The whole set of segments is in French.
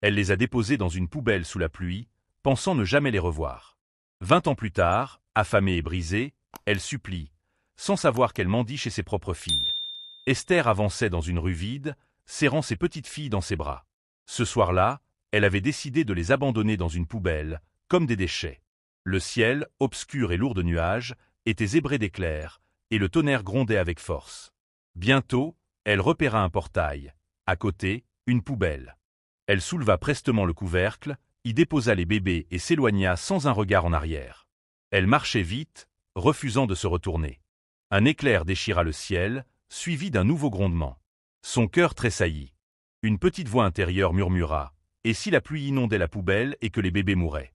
Elle les a déposés dans une poubelle sous la pluie, pensant ne jamais les revoir. 20 ans plus tard, affamée et brisée, elle supplie, sans savoir qu'elle mendie chez ses propres filles. Esther avançait dans une rue vide, serrant ses petites filles dans ses bras. Ce soir-là, elle avait décidé de les abandonner dans une poubelle, comme des déchets. Le ciel, obscur et lourd de nuages, était zébré d'éclairs, et le tonnerre grondait avec force. Bientôt, elle repéra un portail. À côté, une poubelle. Elle souleva prestement le couvercle, y déposa les bébés et s'éloigna sans un regard en arrière. Elle marchait vite, refusant de se retourner. Un éclair déchira le ciel, suivi d'un nouveau grondement. Son cœur tressaillit. Une petite voix intérieure murmura « Et si la pluie inondait la poubelle et que les bébés mouraient ?»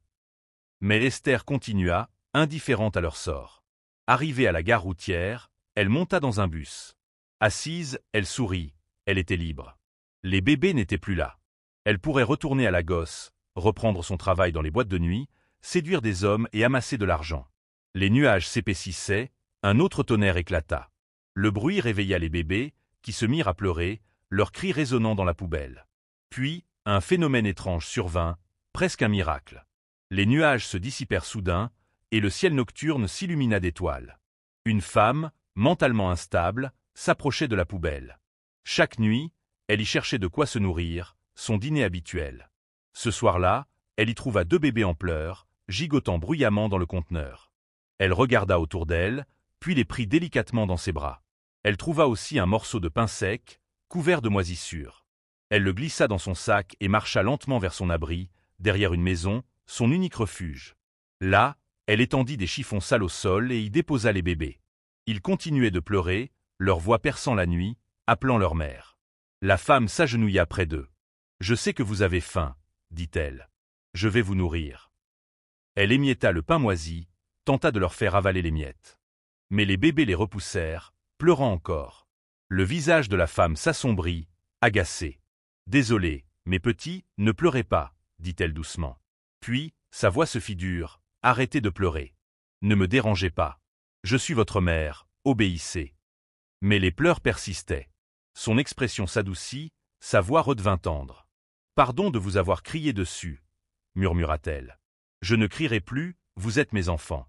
Mais Esther continua, indifférente à leur sort. Arrivée à la gare routière, elle monta dans un bus. Assise, elle sourit, elle était libre. Les bébés n'étaient plus là. Elle pourrait retourner à Lagos, reprendre son travail dans les boîtes de nuit, séduire des hommes et amasser de l'argent. Les nuages s'épaississaient, un autre tonnerre éclata. Le bruit réveilla les bébés, qui se mirent à pleurer, leurs cris résonnant dans la poubelle. Puis, un phénomène étrange survint, presque un miracle. Les nuages se dissipèrent soudain, et le ciel nocturne s'illumina d'étoiles. Une femme, mentalement instable, s'approchait de la poubelle. Chaque nuit, elle y cherchait de quoi se nourrir, son dîner habituel. Ce soir-là, elle y trouva 2 bébés en pleurs, gigotant bruyamment dans le conteneur. Elle regarda autour d'elle, puis les prit délicatement dans ses bras. Elle trouva aussi un morceau de pain sec, couvert de moisissures. Elle le glissa dans son sac et marcha lentement vers son abri, derrière une maison, son unique refuge. Là, elle étendit des chiffons sales au sol et y déposa les bébés. Ils continuaient de pleurer, leur voix perçant la nuit, appelant leur mère. La femme s'agenouilla près d'eux. « Je sais que vous avez faim, » dit-elle. « Je vais vous nourrir. » Elle émietta le pain moisi, tenta de leur faire avaler les miettes. Mais les bébés les repoussèrent, pleurant encore. Le visage de la femme s'assombrit, agacé. « Désolé, mes petits, ne pleurez pas, » dit-elle doucement. Puis, sa voix se fit dure, « Arrêtez de pleurer. Ne me dérangez pas. Je suis votre mère, obéissez. » Mais les pleurs persistaient. Son expression s'adoucit, sa voix redevint tendre. « Pardon de vous avoir crié dessus, » murmura-t-elle. « Je ne crierai plus, vous êtes mes enfants. »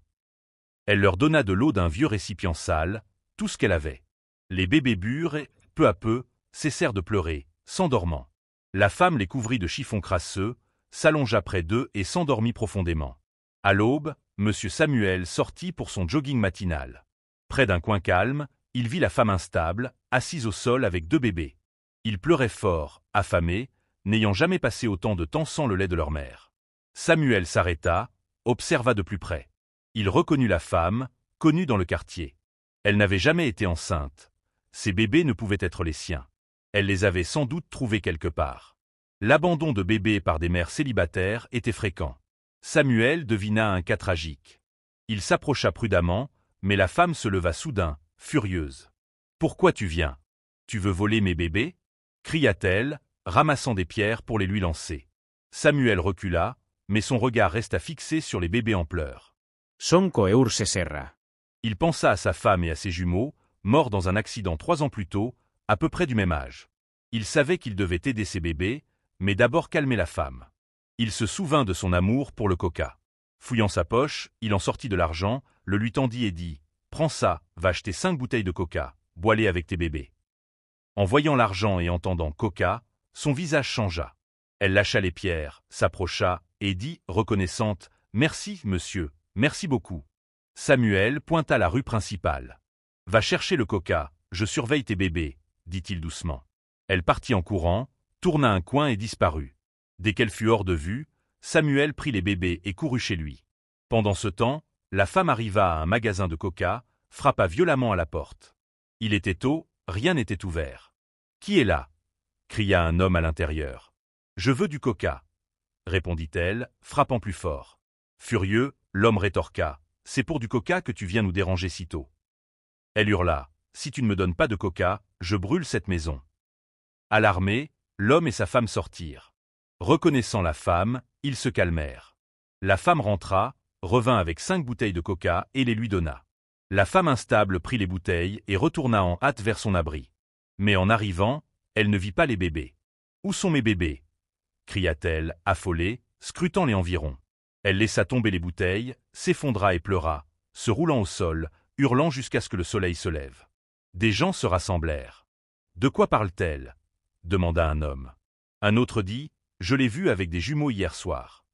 Elle leur donna de l'eau d'un vieux récipient sale, tout ce qu'elle avait. Les bébés burent et, peu à peu, cessèrent de pleurer, s'endormant. La femme les couvrit de chiffons crasseux, s'allongea près d'eux et s'endormit profondément. À l'aube, M. Samuel sortit pour son jogging matinal. Près d'un coin calme, il vit la femme instable, assise au sol avec 2 bébés. Ils pleuraient fort, affamés, n'ayant jamais passé autant de temps sans le lait de leur mère. Samuel s'arrêta, observa de plus près. Il reconnut la femme, connue dans le quartier. Elle n'avait jamais été enceinte. Ces bébés ne pouvaient être les siens. Elle les avait sans doute trouvés quelque part. L'abandon de bébés par des mères célibataires était fréquent. Samuel devina un cas tragique. Il s'approcha prudemment, mais la femme se leva soudain, furieuse. « Pourquoi tu viens? Tu veux voler mes bébés ?» cria-t-elle, ramassant des pierres pour les lui lancer. Samuel recula, mais son regard resta fixé sur les bébés en pleurs. Son Coeur Serra. Il pensa à sa femme et à ses jumeaux, morts dans un accident 3 ans plus tôt, à peu près du même âge. Il savait qu'il devait aider ses bébés, mais d'abord calmer la femme. Il se souvint de son amour pour le coca. Fouillant sa poche, il en sortit de l'argent, le lui tendit et dit « Prends ça, va acheter 5 bouteilles de coca, bois-les avec tes bébés. » En voyant l'argent et entendant coca, son visage changea. Elle lâcha les pierres, s'approcha et dit, reconnaissante « Merci, monsieur, merci beaucoup. » Samuel pointa la rue principale. « Va chercher le coca, je surveille tes bébés, » dit-il doucement. Elle partit en courant, tourna un coin et disparut. Dès qu'elle fut hors de vue, Samuel prit les bébés et courut chez lui. Pendant ce temps, la femme arriva à un magasin de coca, frappa violemment à la porte. Il était tôt, rien n'était ouvert. « Qui est là ?» cria un homme à l'intérieur. « Je veux du coca, » répondit-elle, frappant plus fort. Furieux, l'homme rétorqua. « C'est pour du coca que tu viens nous déranger si tôt. » Elle hurla. « Si tu ne me donnes pas de coca, je brûle cette maison. » Alarmés, l'homme et sa femme sortirent. Reconnaissant la femme, ils se calmèrent. La femme rentra, revint avec 5 bouteilles de coca et les lui donna. La femme instable prit les bouteilles et retourna en hâte vers son abri. Mais en arrivant, elle ne vit pas les bébés. « Où sont mes bébés ?» cria-t-elle, affolée, scrutant les environs. Elle laissa tomber les bouteilles, s'effondra et pleura, se roulant au sol, hurlant jusqu'à ce que le soleil se lève. Des gens se rassemblèrent. « De quoi parle-t-elle » demanda un homme. Un autre dit « Je l'ai vue avec des jumeaux hier soir. »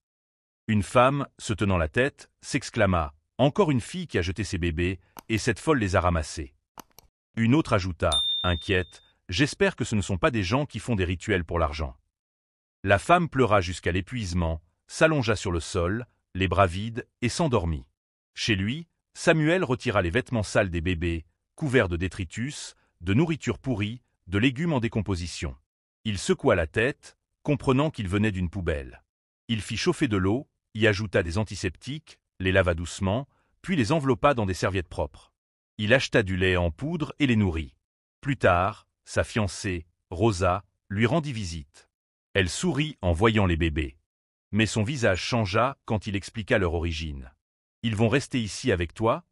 Une femme, se tenant la tête, s'exclama « Encore une fille qui a jeté ses bébés, et cette folle les a ramassés. » Une autre ajouta, inquiète « J'espère que ce ne sont pas des gens qui font des rituels pour l'argent. » La femme pleura jusqu'à l'épuisement, s'allongea sur le sol, les bras vides, et s'endormit. Chez lui, Samuel retira les vêtements sales des bébés, couverts de détritus, de nourriture pourrie, de légumes en décomposition. Il secoua la tête, comprenant qu'il venait d'une poubelle. Il fit chauffer de l'eau, y ajouta des antiseptiques, les lava doucement, puis les enveloppa dans des serviettes propres. Il acheta du lait en poudre et les nourrit. Plus tard, sa fiancée, Rosa, lui rendit visite. Elle sourit en voyant les bébés. Mais son visage changea quand il expliqua leur origine. « Ils vont rester ici avec toi »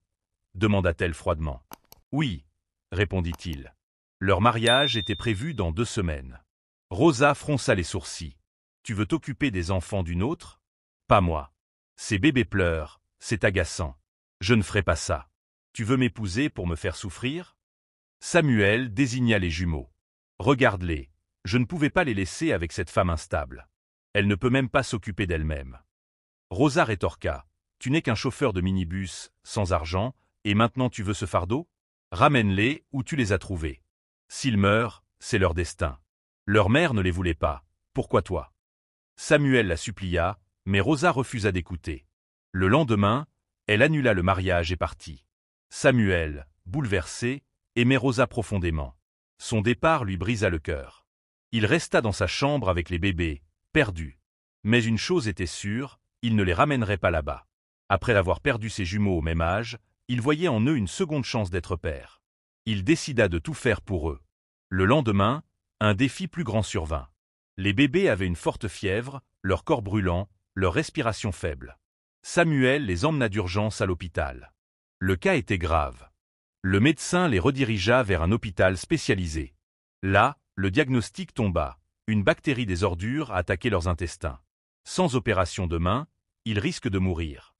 demanda-t-elle froidement. « Oui » répondit-il. Leur mariage était prévu dans 2 semaines. Rosa fronça les sourcils. « Tu veux t'occuper des enfants d'une autre ? Pas moi. Ces bébés pleurent, c'est agaçant. Je ne ferai pas ça. Tu veux m'épouser pour me faire souffrir ?» Samuel désigna les jumeaux. « Regarde-les, je ne pouvais pas les laisser avec cette femme instable. Elle ne peut même pas s'occuper d'elle-même. » Rosa rétorqua. « Tu n'es qu'un chauffeur de minibus, sans argent, et maintenant tu veux ce fardeau ? Ramène-les où tu les as trouvés. S'ils meurent, c'est leur destin. Leur mère ne les voulait pas, pourquoi toi ?» Samuel la supplia, mais Rosa refusa d'écouter. Le lendemain, elle annula le mariage et partit. Samuel, bouleversé, aimait Rosa profondément. Son départ lui brisa le cœur. Il resta dans sa chambre avec les bébés, perdu. Mais une chose était sûre, il ne les ramènerait pas là-bas. Après avoir perdu ses jumeaux au même âge, il voyait en eux une seconde chance d'être père. Il décida de tout faire pour eux. Le lendemain, un défi plus grand survint. Les bébés avaient une forte fièvre, leur corps brûlant, leur respiration faible. Samuel les emmena d'urgence à l'hôpital. Le cas était grave. Le médecin les redirigea vers un hôpital spécialisé. Là, le diagnostic tomba. Une bactérie des ordures a attaqué leurs intestins. Sans opération demain, ils risquent de mourir.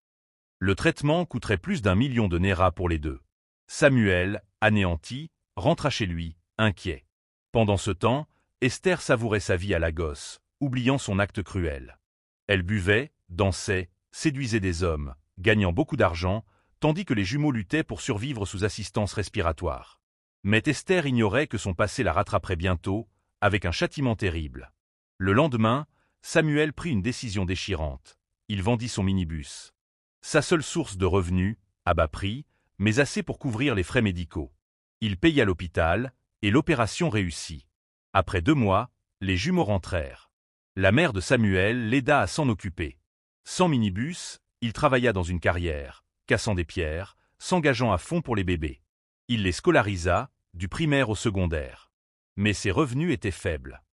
Le traitement coûterait plus d'1 million de Naira pour les deux. Samuel, anéanti, rentra chez lui, inquiet. Pendant ce temps, Esther savourait sa vie à Lagos, oubliant son acte cruel. Elle buvait, dansait, séduisait des hommes, gagnant beaucoup d'argent, tandis que les jumeaux luttaient pour survivre sous assistance respiratoire. Mais Esther ignorait que son passé la rattraperait bientôt, avec un châtiment terrible. Le lendemain, Samuel prit une décision déchirante. Il vendit son minibus. Sa seule source de revenus, à bas prix, mais assez pour couvrir les frais médicaux. Il paya l'hôpital, et l'opération réussit. Après 2 mois, les jumeaux rentrèrent. La mère de Samuel l'aida à s'en occuper. Sans minibus, il travailla dans une carrière, cassant des pierres, s'engageant à fond pour les bébés. Il les scolarisa, du primaire au secondaire. Mais ses revenus étaient faibles.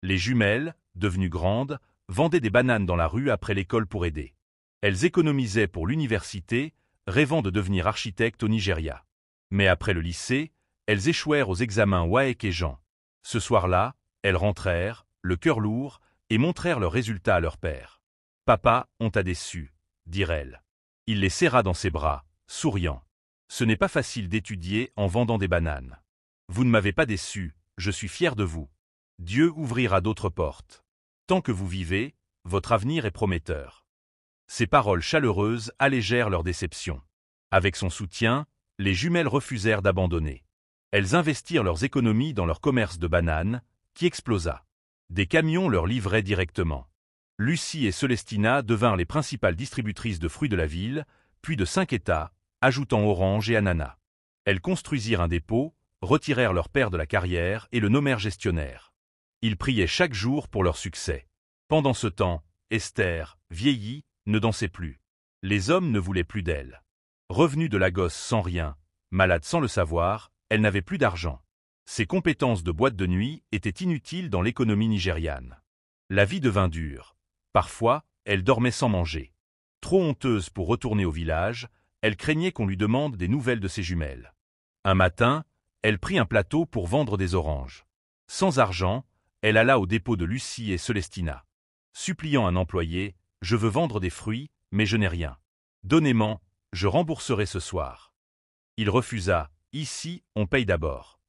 Les jumelles, devenues grandes, vendaient des bananes dans la rue après l'école pour aider. Elles économisaient pour l'université, rêvant de devenir architectes au Nigeria. Mais après le lycée, elles échouèrent aux examens WAEC et Jean. Ce soir-là, elles rentrèrent, le cœur lourd, et montrèrent leurs résultats à leur père. « Papa, on t'a déçu », dirent-elles. Il les serra dans ses bras, souriant. « Ce n'est pas facile d'étudier en vendant des bananes. Vous ne m'avez pas déçu, je suis fier de vous. Dieu ouvrira d'autres portes. Tant que vous vivez, votre avenir est prometteur. » Ces paroles chaleureuses allégèrent leur déception. Avec son soutien, les jumelles refusèrent d'abandonner. Elles investirent leurs économies dans leur commerce de bananes, qui explosa. Des camions leur livraient directement. Lucie et Celestina devinrent les principales distributrices de fruits de la ville, puis de 5 États, ajoutant oranges et ananas. Elles construisirent un dépôt, retirèrent leur père de la carrière et le nommèrent gestionnaire. Ils priaient chaque jour pour leur succès. Pendant ce temps, Esther, vieillie, ne dansait plus. Les hommes ne voulaient plus d'elle. Revenue de Lagos sans rien, malade sans le savoir, elle n'avait plus d'argent. Ses compétences de boîte de nuit étaient inutiles dans l'économie nigériane. La vie devint dure. Parfois, elle dormait sans manger. Trop honteuse pour retourner au village, elle craignait qu'on lui demande des nouvelles de ses jumelles. Un matin, elle prit un plateau pour vendre des oranges. Sans argent, elle alla au dépôt de Lucie et Celestina. suppliant un employé, « Je veux vendre des fruits, mais je n'ai rien. Donnez-m'en, je rembourserai ce soir. » Il refusa, « Ici, on paye d'abord. »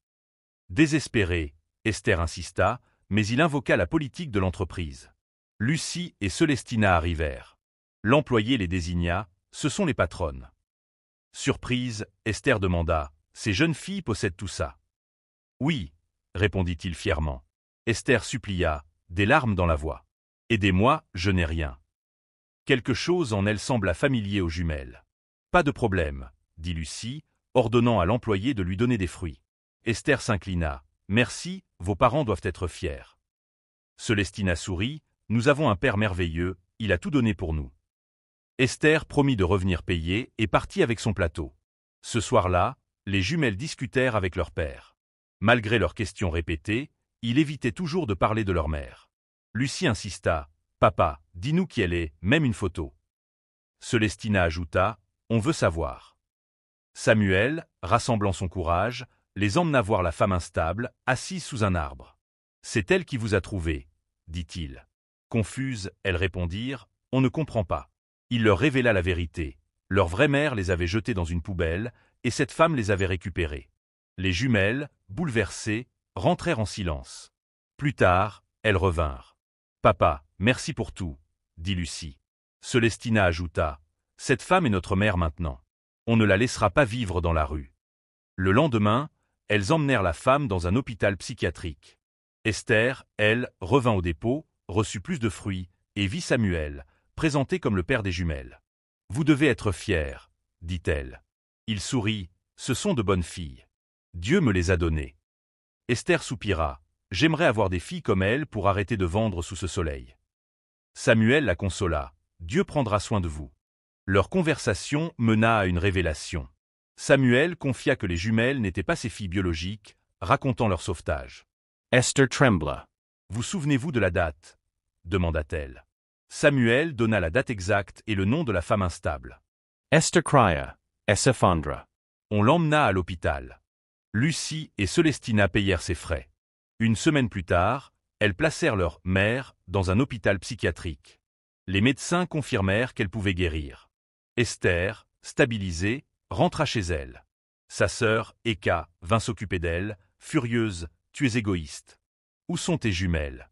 Désespérée, Esther insista, mais il invoqua la politique de l'entreprise. Lucie et Célestina arrivèrent. L'employé les désigna, ce sont les patronnes. Surprise, Esther demanda, « Ces jeunes filles possèdent tout ça ?» « Oui, » répondit-il fièrement. Esther supplia, des larmes dans la voix. « Aidez-moi, je n'ai rien. » Quelque chose en elle sembla familier aux jumelles. « Pas de problème, » dit Lucie, ordonnant à l'employé de lui donner des fruits. Esther s'inclina. « Merci, vos parents doivent être fiers. » Célestina sourit, « Nous avons un père merveilleux, il a tout donné pour nous. » Esther promit de revenir payer et partit avec son plateau. Ce soir-là, les jumelles discutèrent avec leur père. Malgré leurs questions répétées, il évitait toujours de parler de leur mère. Lucie insista, « Papa, dis-nous qui elle est, même une photo. » Célestina ajouta, « On veut savoir. » Samuel, rassemblant son courage, les emmena voir la femme instable, assise sous un arbre. « C'est elle qui vous a trouvé, » dit-il. Confuses, elles répondirent, « On ne comprend pas. » Il leur révéla la vérité. Leur vraie mère les avait jetés dans une poubelle, et cette femme les avait récupérés. Les jumelles, bouleversées, rentrèrent en silence. Plus tard, elles revinrent. « Papa, merci pour tout, » dit Lucie. Célestina ajouta, « Cette femme est notre mère maintenant. On ne la laissera pas vivre dans la rue. » Le lendemain, elles emmenèrent la femme dans un hôpital psychiatrique. Esther, elle, revint au dépôt, reçut plus de fruits, et vit Samuel, présenté comme le père des jumelles. « Vous devez être fiers, » dit-elle. Il sourit, « Ce sont de bonnes filles. Dieu me les a données. » Esther soupira, « J'aimerais avoir des filles comme elles pour arrêter de vendre sous ce soleil. » Samuel la consola, « Dieu prendra soin de vous. » Leur conversation mena à une révélation. Samuel confia que les jumelles n'étaient pas ses filles biologiques, racontant leur sauvetage. Esther trembla. « Vous souvenez-vous de la date ?» demanda-t-elle. Samuel donna la date exacte et le nom de la femme instable. Esther cria, Esefandra. On l'emmena à l'hôpital. Lucie et Célestina payèrent ses frais. Une semaine plus tard, elles placèrent leur mère dans un hôpital psychiatrique. Les médecins confirmèrent qu'elle pouvait guérir. Esther, stabilisée, rentra chez elle. Sa sœur, Eka, vint s'occuper d'elle, furieuse, « Tu es égoïste. Où sont tes jumelles ?»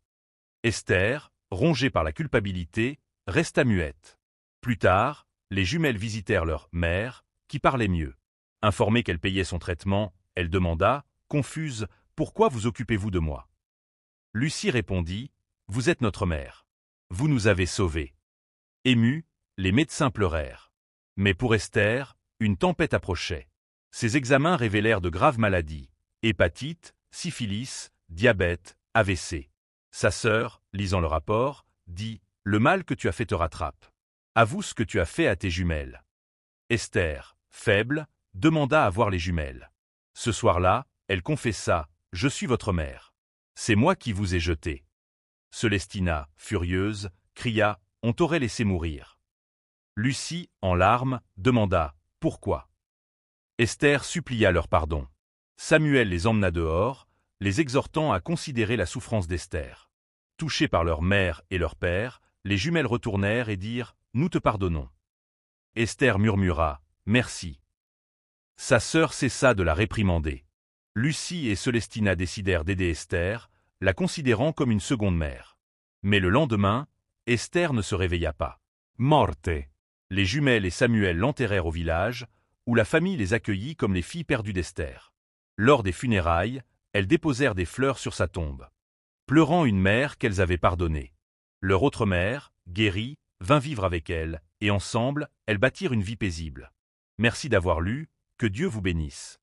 Esther, rongée par la culpabilité, resta muette. Plus tard, les jumelles visitèrent leur mère, qui parlait mieux. Informée qu'elle payait son traitement, elle demanda, confuse, « Pourquoi vous occupez-vous de moi ?» Lucie répondit, « Vous êtes notre mère. Vous nous avez sauvés. » Émus, les médecins pleurèrent. Mais pour Esther, une tempête approchait. Ses examens révélèrent de graves maladies, hépatite, syphilis, diabète, AVC. Sa sœur, lisant le rapport, dit, « Le mal que tu as fait te rattrape. Avoue ce que tu as fait à tes jumelles. » Esther, faible, demanda à voir les jumelles. Ce soir-là, elle confessa, « Je suis votre mère. C'est moi qui vous ai jeté. » Célestina, furieuse, cria, « On t'aurait laissé mourir. » Lucie, en larmes, demanda, « Pourquoi ?» Esther supplia leur pardon. Samuel les emmena dehors, les exhortant à considérer la souffrance d'Esther. Touchés par leur mère et leur père, les jumelles retournèrent et dirent, « Nous te pardonnons. » Esther murmura, « Merci. » Sa sœur cessa de la réprimander. Lucie et Célestina décidèrent d'aider Esther, la considérant comme une seconde mère. Mais le lendemain, Esther ne se réveilla pas. Morte. Les jumelles et Samuel l'enterrèrent au village, où la famille les accueillit comme les filles perdues d'Esther. Lors des funérailles, elles déposèrent des fleurs sur sa tombe, pleurant une mère qu'elles avaient pardonnée. Leur autre mère, guérie, vint vivre avec elles, et ensemble, elles bâtirent une vie paisible. Merci d'avoir lu, que Dieu vous bénisse.